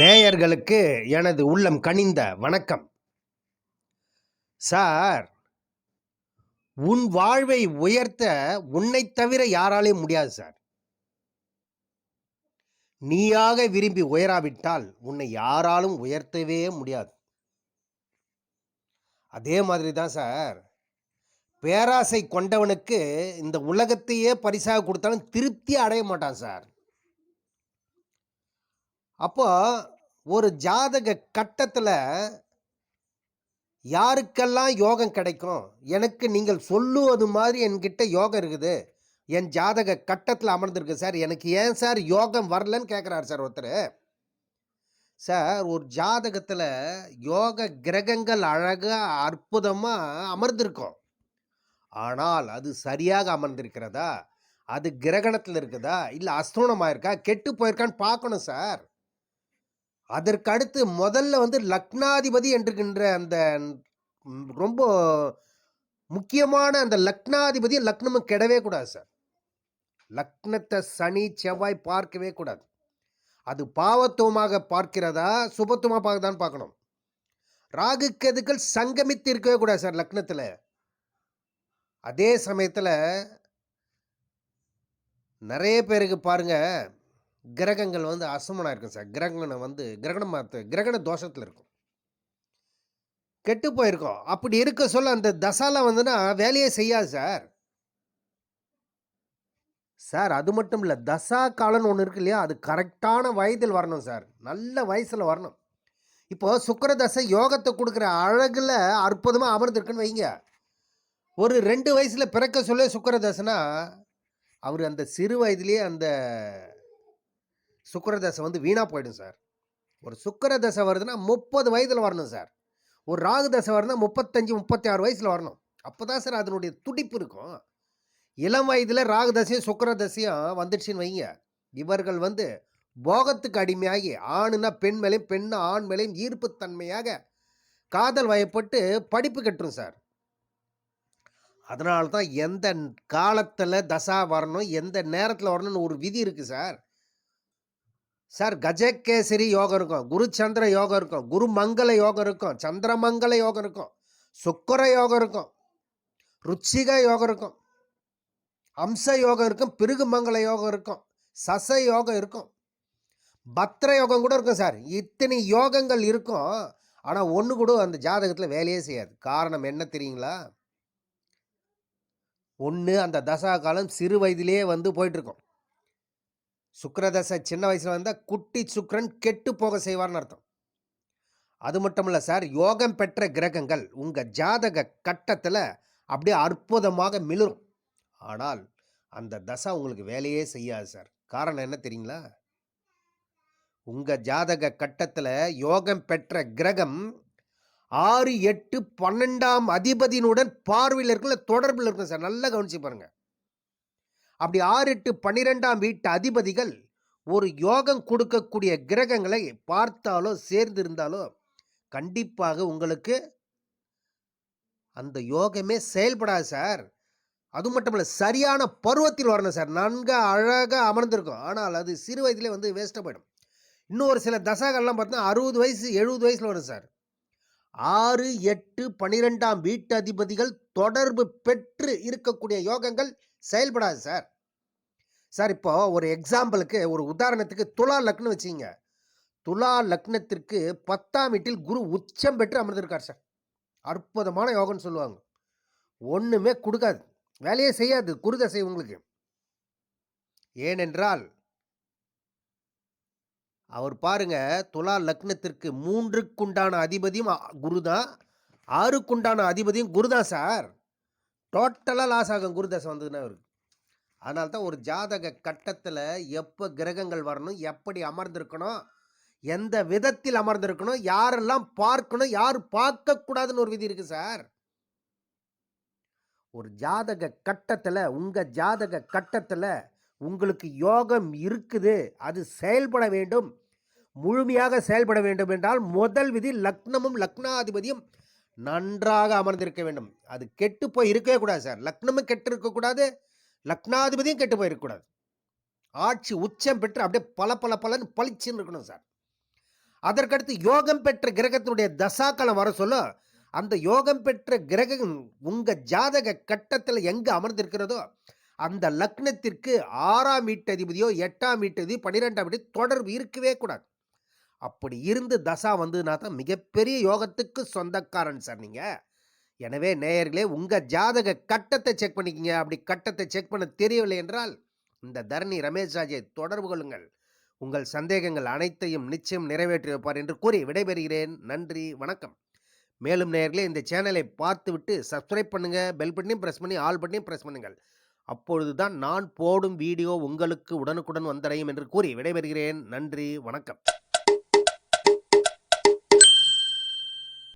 நேயர்களுக்கு எனது உள்ளம் கனிந்த வணக்கம். சார், உன் வாழ்வை உயர்த்த உன்னைத் தவிர யாராலையும் முடியாது சார். நீயாக விரும்பி உயராவிட்டால் உன்னை யாராலும் உயர்த்தவே முடியாது. அதே மாதிரி தான் சார், பேராசை கொண்டவனுக்கு இந்த உலகத்தையே பரிசாக கொடுத்தாலும் திருப்தி அடைய மாட்டான் சார். அப்போ ஒரு ஜாதக கட்டத்தில் யாருக்கெல்லாம் யோகம் கிடைக்கும்? எனக்கு நீங்கள் சொல்லுவது மாதிரி என்கிட்ட யோகம் இருக்குது, என் ஜாதக கட்டத்தில் அமர்ந்திருக்கு சார், எனக்கு ஏன் சார் யோகம் வரலன்னு கேட்குறாரு சார் ஒருத்தர். சார், ஒரு ஜாதகத்தில் யோக கிரகங்கள் அழகாக அற்புதமாக அமர்ந்திருக்கும். ஆனால் அது சரியாக அமர்ந்திருக்கிறதா, அது கிரகணத்தில் இருக்குதா, இல்லை அஸ்தோனமாக இருக்கா, கெட்டு போயிருக்கான்னு பார்க்கணும் சார். அதற்கு அடுத்து முதல்ல லக்னாதிபதி என்கின்ற அந்த ரொம்ப முக்கியமான அந்த லக்னாதிபதி லக்னமும் கெடவே கூடாது சார். லக்னத்தை சனி செவ்வாய் பார்க்கவே கூடாது. அது பாவத்துவமாக பார்க்கிறதா சுபத்துவமாக பார்க்கதான் பார்க்கணும். ராகு கேதுக்கள் சங்கமித்து இருக்கவே கூடாது சார் லக்னத்தில். அதே சமயத்தில் நிறைய பேருக்கு பாருங்க, கிரகங்கள் அசமனாக இருக்கும் சார். கிரகண தோஷத்தில் இருக்கும், கெட்டு போயிருக்கோம். அப்படி இருக்க சொல்ல அந்த தசால வேலையே செய்யாது சார். சார், அது மட்டும் இல்லை, தசா காலம்னு ஒன்று இருக்கு இல்லையா, அது கரெக்டான வயதில் வரணும் சார், நல்ல வயசில் வரணும். இப்போ சுக்கிர தசை யோகத்தை கொடுக்குற அழகில் அற்புதமாக அமர்ந்திருக்குன்னு வைங்க. ஒரு 2 வயசில் பிறக்க சொல்ல சுக்கிர தசைனா அவர் அந்த சிறு வயதிலேயே அந்த சுக்கிர தசை வீணாக போயிடும் சார். ஒரு சுக்கிர தசை வருதுன்னா 30 வயதில் வரணும் சார். ஒரு ராகு தசை வருதுன்னா 35 36 வயசில் வரணும். அப்போ தான் சார் அதனுடைய துடிப்பு இருக்கும். இளம் வயதில் ராகு தசையும் சுக்கிர தசையும் வந்துடுச்சுன்னு வைங்க, இவர்கள் போகத்துக்கு அடிமையாகி ஆணுனா பெண் மேலேயும் பெண்ணு ஆண் மேலேயும் ஈர்ப்புத்தன்மையாக காதல் வயப்பட்டு படிப்பு கட்டுரும் சார். அதனால தான் எந்த காலத்தில் தசா வரணும், எந்த நேரத்தில் வரணும்னு ஒரு விதி இருக்குது சார். சார், கஜகேசரி யோகம் இருக்கும், குரு சந்திர யோகம் இருக்கும், குரு மங்கள யோகம் இருக்கும், சந்திரமங்கல யோகம் இருக்கும், சுக்கர யோகம் இருக்கும், ருச்சிக யோகம் இருக்கும், அம்ச யோகம் இருக்கும், பிருகு மங்கள யோகம் இருக்கும், சச யோகம் இருக்கும், பத்ர யோகம் கூட இருக்கும் சார். இத்தனை யோகங்கள் இருக்கும். ஆனால் ஒன்று கூட அந்த ஜாதகத்தில் வேலையே செய்யாது. காரணம் என்ன தெரியுங்களா? ஒன்று, அந்த தசா காலம் சிறு வயதிலேயே போயிட்டுருக்கும். சுக்கிரதசை சின்ன வயசில் வந்தால் குட்டி சுக்கிரன் கெட்டு போக செய்வார்னு அர்த்தம். அது மட்டும் இல்லை சார், யோகம் பெற்ற கிரகங்கள் உங்கள் ஜாதக கட்டத்தில் அப்படியே அற்புதமாக மிளரும். ஆனால் அந்த தசை உங்களுக்கு வேலையே செய்யாது சார். காரணம் என்ன தெரியுங்களா? உங்கள் ஜாதக கட்டத்தில் யோகம் பெற்ற கிரகம் 6, 8, 12ஆம் அதிபதியினுடன் பார்வையில் இருக்குல்ல, தொடர்பில் இருக்கும் சார். நல்லா கவனிச்சு பாருங்க. அப்படி 6, 8, 12ஆம் வீட்டு அதிபதிகள் ஒரு யோகம் கொடுக்கக்கூடிய கிரகங்களை பார்த்தாலோ சேர்ந்து இருந்தாலோ கண்டிப்பாக உங்களுக்கு அந்த யோகமே செயல்படாது சார். அது மட்டும் இல்லை, சரியான பருவத்தில் வரணும் சார். நன்கு அழகாக அமர்ந்திருக்கும், ஆனால் அது சிறு வயதிலே வேஸ்ட்டாக போயிடும். இன்னும் ஒரு சில தசாக்கள்லாம் பார்த்தீங்கன்னா 60 வயசு 70 வயசில் வரும் சார். 6, 8, 12ஆம் வீட்டு அதிபதிகள் தொடர்பு பெற்று இருக்கக்கூடிய யோகங்கள் செயல்படாது சார். சார், இப்போ ஒரு எக்ஸாம்பிளுக்கு, ஒரு உதாரணத்துக்கு துலா லக்னம் வச்சுங்க. துலா லக்னத்திற்கு 10ஆம் வீட்டில் குரு உச்சம் பெற்று அமர்ந்திருக்கார் சார். அற்புதமான யோகம்னு சொல்லுவாங்க. ஒன்றுமே கொடுக்காது, வேலையே செய்யாது குரு தசை உங்களுக்கு. ஏனென்றால் அவர் பாருங்க, துலா லக்னத்திற்கு 3க்குண்டான அதிபதியும் குரு தான், 6க்குண்டான அதிபதியும் குரு தான் சார். டோட்டலாக லாஸ் ஆகும் குரு தசை வந்ததுன்னா அவருக்கு. அதனால தான் ஒரு ஜாதக கட்டத்தில் எப்போ கிரகங்கள் வரணும், எப்படி அமர்ந்திருக்கணும், எந்த விதத்தில் அமர்ந்திருக்கணும், யாரெல்லாம் பார்க்கணும், யார் பார்க்கக்கூடாதுன்னு ஒரு விதி இருக்குது சார். ஒரு ஜாதக கட்டத்தில், உங்கள் ஜாதக கட்டத்தில் உங்களுக்கு யோகம் இருக்குது, அது செயல்பட வேண்டும், முழுமையாக செயல்பட வேண்டும் என்றால் முதல் விதி லக்னமும் லக்னாதிபதியும் நன்றாக அமர்ந்திருக்க வேண்டும். அது கெட்டு போய் இருக்கவே கூடாது சார். லக்னமும் கெட்டு இருக்கக்கூடாது, லக்னாதிபதியும் கெட்டு போயிருக்கக்கூடாது. ஆட்சி உச்சம் பெற்று அப்படியே பல பல பலன்னு பளிச்சுன்னு இருக்கணும் சார். அதற்கடுத்து யோகம் பெற்ற கிரகத்தினுடைய தசாக்காலம் வர சொல்ல, அந்த யோகம் பெற்ற கிரகம் உங்க ஜாதக கட்டத்துல எங்க அமர்ந்திருக்கிறதோ, அந்த லக்னத்திற்கு 6ஆம் வீட்டதிபதியோ, 8ஆம் வீட்டதிபதி, 12ஆம் வீடு தொடர்பு இருக்கவே கூடாது. அப்படி இருந்து தசா வந்ததுனா தான் மிகப்பெரிய யோகத்துக்கு சொந்தக்காரன் சார் நீங்க. எனவே நேயர்களே உங்க ஜாதக கட்டத்தை செக் பண்ணிக்கங்க. அப்படி கட்டத்தை செக் பண்ண தெரியவில்லை என்றால், இந்த தரணி ரமேஷ் ராஜை தொடர்பு கொள்ளுங்கள். உங்கள் சந்தேகங்கள் அனைத்தையும் நிச்சயம் நிறைவேற்றி வைப்பார் என்று கூறி விடைபெறுகிறேன். நன்றி, வணக்கம். மேலும் நேயர்களே இந்த சேனலை பார்த்துவிட்டு சப்ஸ்கிரைப் பண்ணுங்க. பெல் பட்டனையும் பிரஸ் பண்ணி ஆல் பட்டனையும் பிரஸ் பண்ணுங்கள். அப்பொழுதுதான் நான் போடும் வீடியோ உங்களுக்கு உடனுக்குடன் வந்தடையும் என்று கூறி விடைபெறுகிறேன். நன்றி, வணக்கம்.